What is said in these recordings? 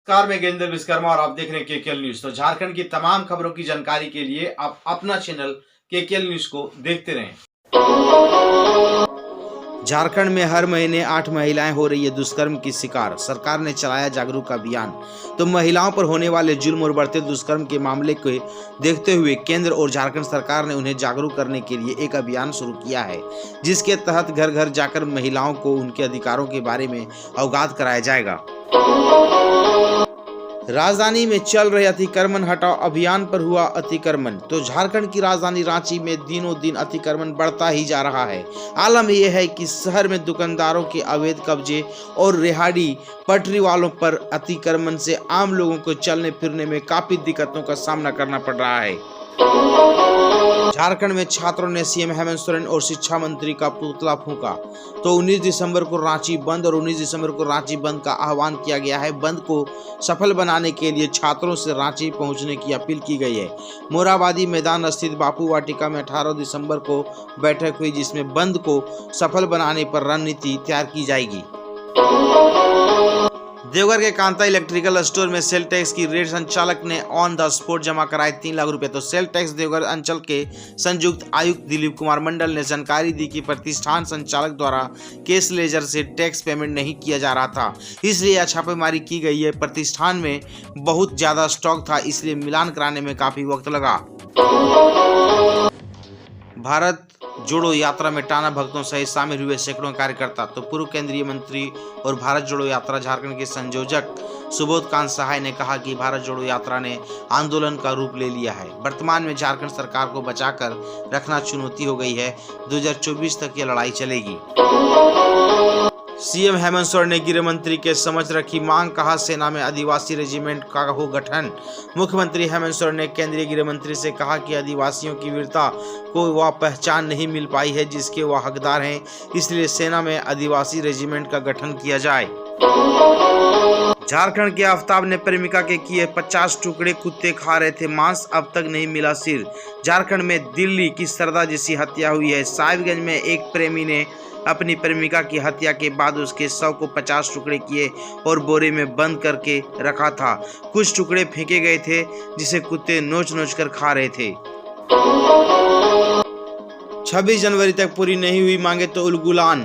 नमस्कार, मैं गेंद्र विश्वकर्मा और आप देख रहे हैं केकेएल न्यूज। तो झारखंड की तमाम खबरों की जानकारी के लिए आप अपना चैनल केकेएल न्यूज को देखते रहें। झारखंड में हर महीने 8 महिलाएं हो रही है दुष्कर्म की शिकार। सरकार ने चलाया जागरूक अभियान। तो महिलाओं पर होने वाले जुल्म और बढ़ते दुष्कर्म के मामले को देखते हुए केंद्र और झारखंड सरकार ने उन्हें जागरूक करने के लिए एक अभियान शुरू किया है, जिसके तहत घर घर जाकर महिलाओं को उनके अधिकारों के बारे में अवगत कराया जाएगा। राजधानी में चल रहे अतिक्रमण हटाओ अभियान पर हुआ अतिक्रमण। तो झारखंड की राजधानी रांची में दिनों दिन अतिक्रमण बढ़ता ही जा रहा है। आलम यह है कि शहर में दुकानदारों के अवैध कब्जे और रिहाड़ी पटरी वालों पर अतिक्रमण से आम लोगों को चलने फिरने में काफी दिक्कतों का सामना करना पड़ रहा है। झारखंड में छात्रों ने सीएम हेमंत सोरेन और शिक्षा मंत्री का पुतला फूंका। तो 19 दिसंबर को रांची बंद और 19 दिसंबर को रांची बंद का आह्वान किया गया है। बंद को सफल बनाने के लिए छात्रों से रांची पहुंचने की अपील की गई है। मोरहाबादी मैदान स्थित बापू वाटिका में 18 दिसंबर को बैठक हुई, जिसमें बंद को सफल बनाने पर रणनीति तैयार की जाएगी। देवघर के कांता इलेक्ट्रिकल स्टोर में सेल टैक्स की रेट संचालक ने ऑन द स्पॉट जमा कराए 3 लाख रुपए। तो सेल टैक्स देवघर अंचल के संयुक्त आयुक्त दिलीप कुमार मंडल ने जानकारी दी कि प्रतिष्ठान संचालक द्वारा कैश लेजर से टैक्स पेमेंट नहीं किया जा रहा था, इसलिए यह छापेमारी की गई है। प्रतिष्ठान में बहुत ज्यादा स्टॉक था, इसलिए मिलान कराने में काफी वक्त लगा। भारत जोड़ो यात्रा में टाना भक्तों सहित शामिल हुए सैकड़ों कार्यकर्ता। तो पूर्व केंद्रीय मंत्री और भारत जोड़ो यात्रा झारखंड के संयोजक सुबोध कांत सहाय ने कहा कि भारत जोड़ो यात्रा ने आंदोलन का रूप ले लिया है। वर्तमान में झारखंड सरकार को बचाकर रखना चुनौती हो गई है। 2024 तक ये लड़ाई चलेगी। सीएम हेमंत सोरेन ने गृह मंत्री के समक्ष रखी मांग, कहा सेना में आदिवासी रेजिमेंट का हो गठन। मुख्यमंत्री हेमंत सोरेन ने केंद्रीय गृह मंत्री से कहा कि आदिवासियों की वीरता को वह पहचान नहीं मिल पाई है जिसके वह हकदार हैं, इसलिए सेना में आदिवासी रेजिमेंट का गठन किया जाए। झारखंड के आफ्ताब ने प्रेमिका के किए 50 टुकड़े, कुत्ते खा रहे थे मांस, अब तक नहीं मिला सिर। झारखंड में दिल्ली की सरदा जैसी हत्या हुई है। साहिबगंज में एक प्रेमी ने अपनी प्रेमिका की हत्या के बाद उसके शव को 50 टुकड़े किए और बोरे में बंद करके रखा था। कुछ टुकड़े फेंके गए थे जिसे कुत्ते नोच नोच कर खा रहे थे। 26 जनवरी तक पूरी नहीं हुई मांगे तो उलगुलान,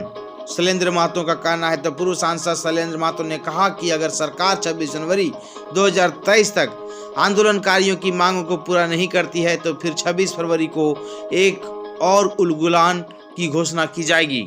शैलेंद्र महतो का कहना है। तो पूर्व सांसद शैलेंद्र महतो ने कहा कि अगर सरकार 26 जनवरी 2023 तक आंदोलनकारियों की मांगों को पूरा नहीं करती है तो फिर 26 फरवरी को एक और उलगुलान की घोषणा की जाएगी।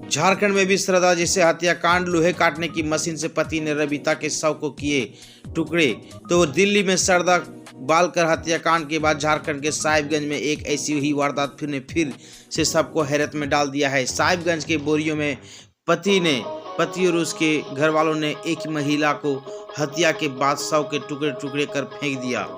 झारखंड में भी श्रद्धा जैसे हत्याकांड, लोहे काटने की मशीन से पति ने रविता के शव को किए टुकड़े। तो दिल्ली में श्रद्धा बालकर हत्याकांड के बाद झारखंड के साहिबगंज में एक ऐसी ही वारदात फिर से सबको हैरत में डाल दिया है। साहिबगंज के बोरियों में पति और उसके घर वालों ने एक महिला को हत्या के बाद शव के टुकड़े टुकड़े कर फेंक दिया।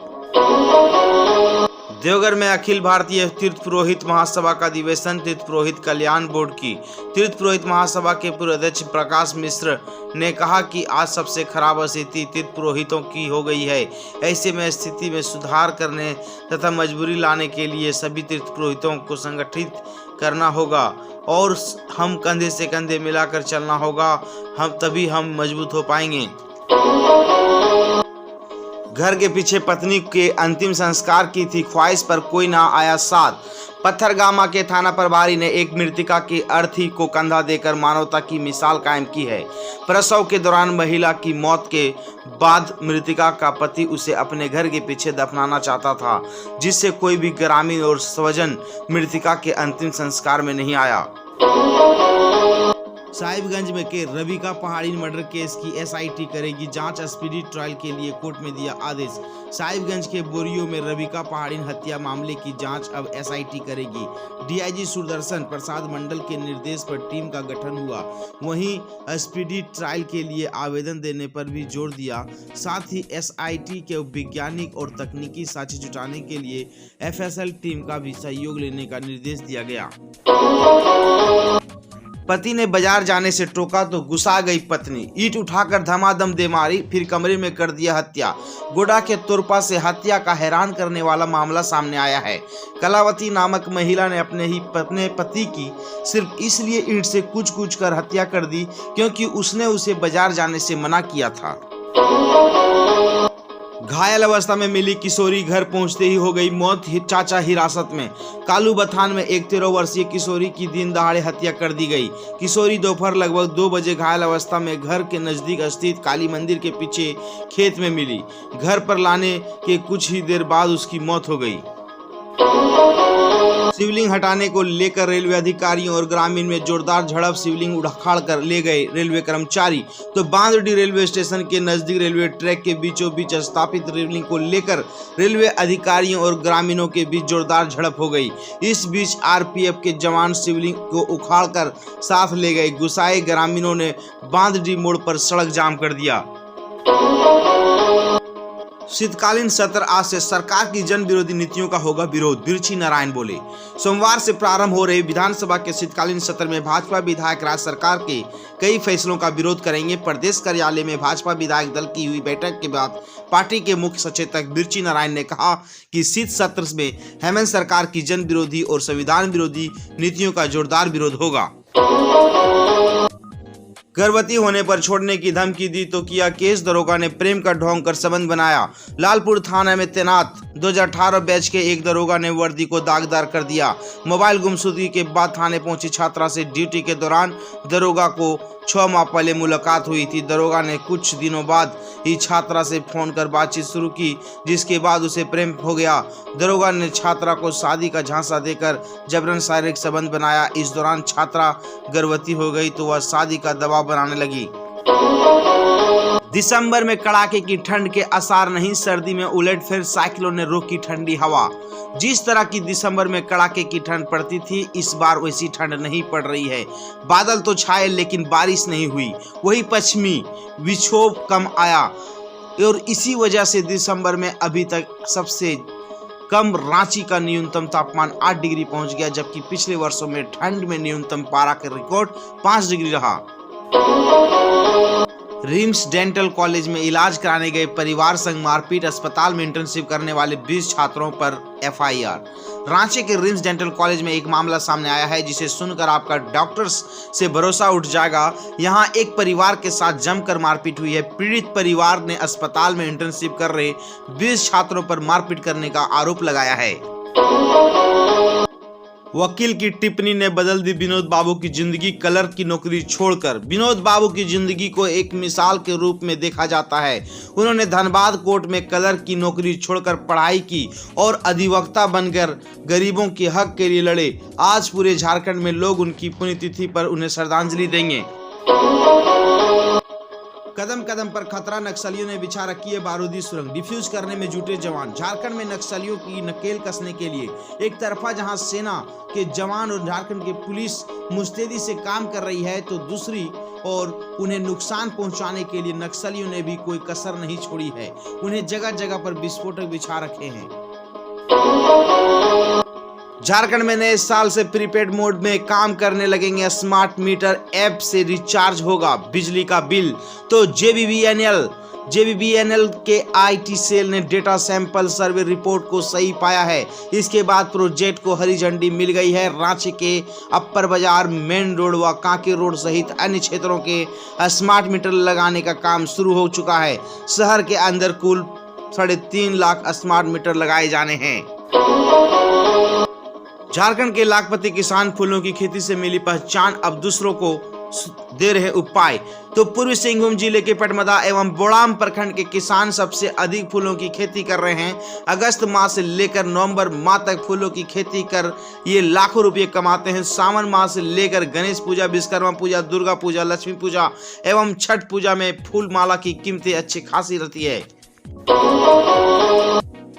देवघर में अखिल भारतीय तीर्थ पुरोहित महासभा का अधिवेशन। तीर्थ पुरोहित कल्याण बोर्ड की तीर्थ पुरोहित महासभा के पूर्व अध्यक्ष प्रकाश मिश्र ने कहा कि आज सबसे खराब स्थिति तीर्थ पुरोहितों की हो गई है। ऐसे में स्थिति में सुधार करने तथा मजबूरी लाने के लिए सभी तीर्थ पुरोहितों को संगठित करना होगा और हम कंधे से कंधे मिलाकर चलना होगा, तभी हम मजबूत हो पाएंगे। घर के पीछे पत्नी के अंतिम संस्कार की थी ख्वाहिश पर कोई ना आया साथ। पत्थरगामा के थाना प्रभारी ने एक मृतका की अर्थी को कंधा देकर मानवता की मिसाल कायम की है। प्रसव के दौरान महिला की मौत के बाद मृतका का पति उसे अपने घर के पीछे दफनाना चाहता था, जिससे कोई भी ग्रामीण और स्वजन मृतका के अंतिम संस्कार में नहीं आया। साहिबगंज में के रविका पहाड़ी मर्डर केस की एसआईटी करेगी जांच। स्पीडी ट्रायल के लिए कोर्ट में दिया आदेश। साहिबगंज के बोरियो में रविका पहाड़ी हत्या मामले की जांच अब एसआईटी करेगी। डीआईजी सुदर्शन प्रसाद मंडल के निर्देश पर टीम का गठन हुआ। वहीं स्पीडी ट्रायल के लिए आवेदन देने पर भी जोर दिया। साथ ही एसआईटी के वैज्ञानिक और तकनीकी साक्ष्य जुटाने के लिए एफएसएल टीम का भी सहयोग लेने का निर्देश दिया गया। पति ने बाजार जाने से टोका तो गुस्सा गई पत्नी, ईंट उठाकर धमाधम दे मारी, फिर कमरे में कर दिया हत्या। गोडा के तोरपा से हत्या का हैरान करने वाला मामला सामने आया है। कलावती नामक महिला ने अपने पति की सिर्फ इसलिए ईंट से कुछ कर हत्या कर दी क्योंकि उसने उसे बाजार जाने से मना किया था। घायल अवस्था में मिली किशोरी घर पहुंचते ही हो गई मौत, चाचा हिरासत में। कालू बथान में एक 13 वर्षीय किशोरी की दिन दहाड़े हत्या कर दी गई। किशोरी दोपहर लगभग 2 बजे घायल अवस्था में घर के नजदीक स्थित काली मंदिर के पीछे खेत में मिली। घर पर लाने के कुछ ही देर बाद उसकी मौत हो गई। शिवलिंग हटाने को लेकर रेलवे अधिकारियों और ग्रामीण में जोरदार झड़प। शिवलिंग उखाड़ कर ले गए रेलवे कर्मचारी तो बांदडी रेलवे स्टेशन के नजदीक रेलवे ट्रैक के बीचों बीच स्थापित शिवलिंग को लेकर रेलवे अधिकारियों और ग्रामीणों के बीच जोरदार झड़प हो गई। इस बीच आरपीएफ के जवान शिवलिंग को उखाड़ कर साथ ले गए। गुस्साए ग्रामीणों ने बांदडी मोड़ पर सड़क जाम कर दिया। शीतकालीन सत्र आज से सरकार की जन विरोधी नीतियों का होगा विरोध, बिरछी नारायण बोले। सोमवार से प्रारंभ हो रहे विधानसभा के शीतकालीन सत्र में भाजपा विधायक राज्य सरकार के कई फैसलों का विरोध करेंगे। प्रदेश कार्यालय में भाजपा विधायक दल की हुई बैठक के बाद पार्टी के मुख्य सचेतक बिरछी नारायण ने कहा कि शीत सत्र में हेमंत सरकार की जन विरोधी और संविधान विरोधी नीतियों का जोरदार विरोध होगा। गर्भवती होने पर छोड़ने की धमकी दी तो किया केस, दरोगा ने प्रेम का ढोंग कर संबंध बनाया। लालपुर थाना में तैनात 2018 बैच के एक दरोगा ने वर्दी को दागदार कर दिया। मोबाइल गुमशुदगी के बाद थाने पहुंची छात्रा से ड्यूटी के दौरान दरोगा को 6 माह पहले मुलाकात हुई थी। दरोगा ने कुछ दिनों बाद ही छात्रा से फोन कर बातचीत शुरू की, जिसके बाद उसे प्रेम हो गया। दरोगा ने छात्रा को शादी का झांसा देकर जबरन शारीरिक संबंध बनाया। इस दौरान छात्रा गर्भवती हो गई तो वह शादी का दबाव बनाने लगी। दिसंबर में कड़ाके की ठंड के आसार नहीं, सर्दी में उलटफेर, साइक्लोन ने रोकी ठंडी हवा। जिस तरह की दिसंबर में कड़ाके की ठंड पड़ती थी, इस बार वैसी ठंड नहीं पड़ रही है। बादल तो छाए लेकिन बारिश नहीं हुई। वही पश्चिमी विक्षोभ कम आया और इसी वजह से दिसंबर में अभी तक सबसे कम रांची का न्यूनतम तापमान 8 डिग्री पहुंच गया, जबकि पिछले वर्षों में ठंड में न्यूनतम पारा का रिकॉर्ड 5 डिग्री रहा। रिम्स डेंटल कॉलेज में इलाज कराने गए परिवार संग मारपीट, अस्पताल में इंटर्नशिप करने वाले 20 छात्रों पर एफआईआर। रांची के रिम्स डेंटल कॉलेज में एक मामला सामने आया है जिसे सुनकर आपका डॉक्टर्स से भरोसा उठ जाएगा। यहां एक परिवार के साथ जमकर मारपीट हुई है। पीड़ित परिवार ने अस्पताल में इंटर्नशिप कर रहे 20 छात्रों पर मारपीट करने का आरोप लगाया है। वकील की टिप्पणी ने बदल दी विनोद बाबू की जिंदगी, क्लर्क की नौकरी छोड़कर। विनोद बाबू की जिंदगी को एक मिसाल के रूप में देखा जाता है। उन्होंने धनबाद कोर्ट में क्लर्क की नौकरी छोड़कर पढ़ाई की और अधिवक्ता बनकर गरीबों के हक के लिए लड़े। आज पूरे झारखंड में लोग उनकी पुण्यतिथि पर उन्हें श्रद्धांजलि देंगे। कदम कदम पर खतरा, नक्सलियों ने बिछा रखी है बारूदी सुरंग, डिफ्यूज करने में जुटे जवान। झारखंड में नक्सलियों की नकेल कसने के लिए एक तरफा जहां सेना के जवान और झारखंड की पुलिस मुस्तैदी से काम कर रही है, तो दूसरी और उन्हें नुकसान पहुंचाने के लिए नक्सलियों ने भी कोई कसर नहीं छोड़ी है। उन्हें जगह जगह पर विस्फोटक बिछा रखे हैं। झारखंड में नए साल से प्रीपेड मोड में काम करने लगेंगे स्मार्ट मीटर, ऐप से रिचार्ज होगा बिजली का बिल। तो जेबीबीएनएल के आईटी सेल ने डेटा सैंपल सर्वे रिपोर्ट को सही पाया है। इसके बाद प्रोजेक्ट को हरी झंडी मिल गई है। रांची के अप्पर बाजार, मेन रोड व कांके रोड सहित अन्य क्षेत्रों के स्मार्ट मीटर लगाने का काम शुरू हो चुका है। शहर के अंदर कुल 3.5 लाख स्मार्ट मीटर लगाए जाने हैं। झारखंड के लाखपति किसान फूलों की खेती से मिली पहचान, अब दूसरों को दे रहे उपाय। तो पूर्वी सिंहभूम जिले के पटमदा एवं बोड़ाम प्रखंड के किसान सबसे अधिक फूलों की खेती कर रहे हैं। अगस्त माह से लेकर नवंबर माह तक फूलों की खेती कर ये लाखों रुपए कमाते हैं। सावन माह से लेकर गणेश पूजा, विश्वकर्मा पूजा, दुर्गा पूजा, लक्ष्मी पूजा एवं छठ पूजा में फूल माला की कीमतें अच्छी खासी रहती है।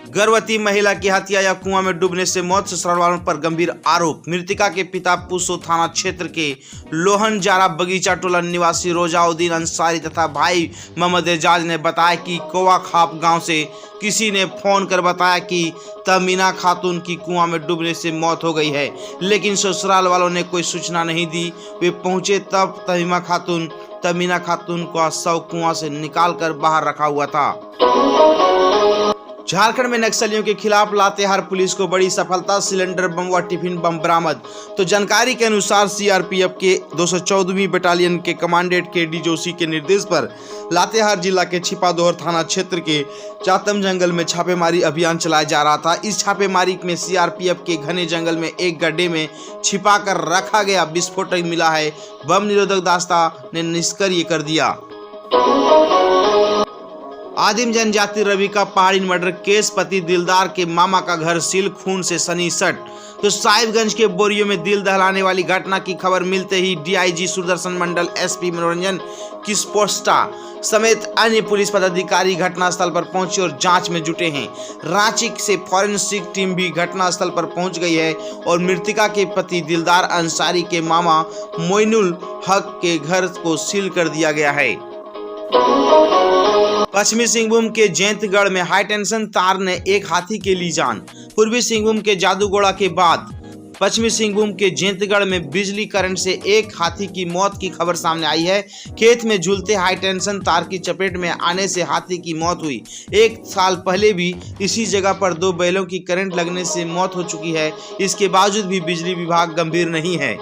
गर्भवती महिला की हत्या या कुआं में डूबने से मौत, ससुराल वालों पर गंभीर आरोप। मृतका के पिता पूसो थाना क्षेत्र के लोहनजारा बगीचा टोला निवासी रोजाउद्दीन अंसारी तथा भाई मोहम्मद एजाज ने बताया कि कोवा खाप गांव से किसी ने फोन कर बताया कि तमीना खातून की कुआं में डूबने से मौत हो गई है, लेकिन ससुराल वालों ने कोई सूचना नहीं दी। वे पहुंचे तब तमीना खातून का शव कुआं से निकालकर बाहर रखा हुआ था। झारखंड में नक्सलियों के खिलाफ लातेहार पुलिस को बड़ी सफलता, सिलेंडर बम व टिफिन बम बरामद। तो जानकारी के अनुसार सीआरपीएफ के 214वीं बटालियन के कमांडेंट के जोशी के निर्देश पर लातेहार जिला के छिपादोहर थाना क्षेत्र के चातम जंगल में छापेमारी अभियान चलाया जा रहा था। इस छापेमारी में सीआरपीएफ के घने जंगल में एक गड्ढे में छिपाकर रखा गया विस्फोटक मिला है। बम निरोधक दस्ता ने निष्क्रिय कर दिया। आदिम जनजाति रवि का पहाड़ी मर्डर केस, पति दिलदार के मामा का घर सील, खून से सनी सट। तो साहिबगंज के बोरियो में दिल दहलाने वाली घटना की खबर मिलते ही डीआईजी सुदर्शन मंडल, एसपी मनोरंजन किस्पोस्टा समेत अन्य पुलिस पदाधिकारी घटनास्थल पर पहुंचे और जांच में जुटे हैं। रांची से फॉरेंसिक टीम भी घटनास्थल पर पहुंच गई है और मृतका के पति दिलदार अंसारी के मामा मोइनुल हक के घर को सील कर दिया गया है। पश्चिमी सिंहभूम के जैंतगढ़ में हाईटेंशन तार ने एक हाथी के ली जान। पूर्वी सिंहभूम के जादूगोड़ा के बाद पश्चिमी सिंहभूम के जैंतगढ़ में बिजली करंट से एक हाथी की मौत की खबर सामने आई है। खेत में झूलते हाईटेंशन तार की चपेट में आने से हाथी की मौत हुई। एक साल पहले भी इसी जगह पर 2 बैलों की करंट लगने से मौत हो चुकी है। इसके बावजूद भी बिजली विभाग गंभीर नहीं है।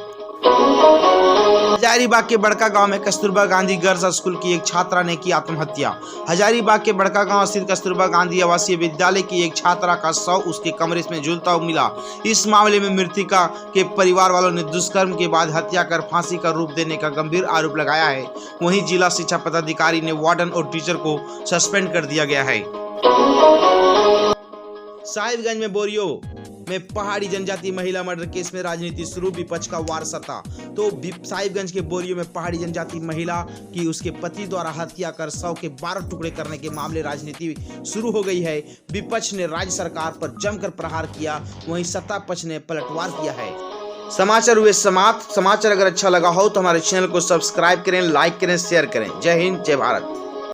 हजारीबाग के बड़का गांव में कस्तूरबा गांधी गर्ल्स स्कूल की एक छात्रा ने की आत्महत्या। हजारीबाग के बड़का गांव स्थित कस्तूरबा गांधी आवासीय विद्यालय की एक छात्रा का शव उसके कमरे में झूलता हुआ मिला। इस मामले में मृतका के परिवार वालों ने दुष्कर्म के बाद हत्या कर फांसी का रूप देने का गंभीर आरोप लगाया है। वहीं जिला शिक्षा पदाधिकारी ने वार्डन और टीचर को सस्पेंड कर दिया गया है। साहिबगंज में बोरियो में पहाड़ी जनजाति महिला मर्डर केस में राजनीति शुरू, विपक्ष का वार सत्ता। तो साहिबगंज के बोरियो में पहाड़ी जनजाति महिला की उसके पति द्वारा हत्या कर शव के 12 टुकड़े करने के मामले राजनीति शुरू हो गई है। विपक्ष ने राज्य सरकार पर जमकर प्रहार किया, वहीं सत्ता पक्ष ने पलटवार किया है। समाचार हुए समाप्त। समाचार अगर अच्छा लगा हो तो हमारे चैनल को सब्सक्राइब करें, लाइक करें, शेयर करें। जय हिंद, जय भारत।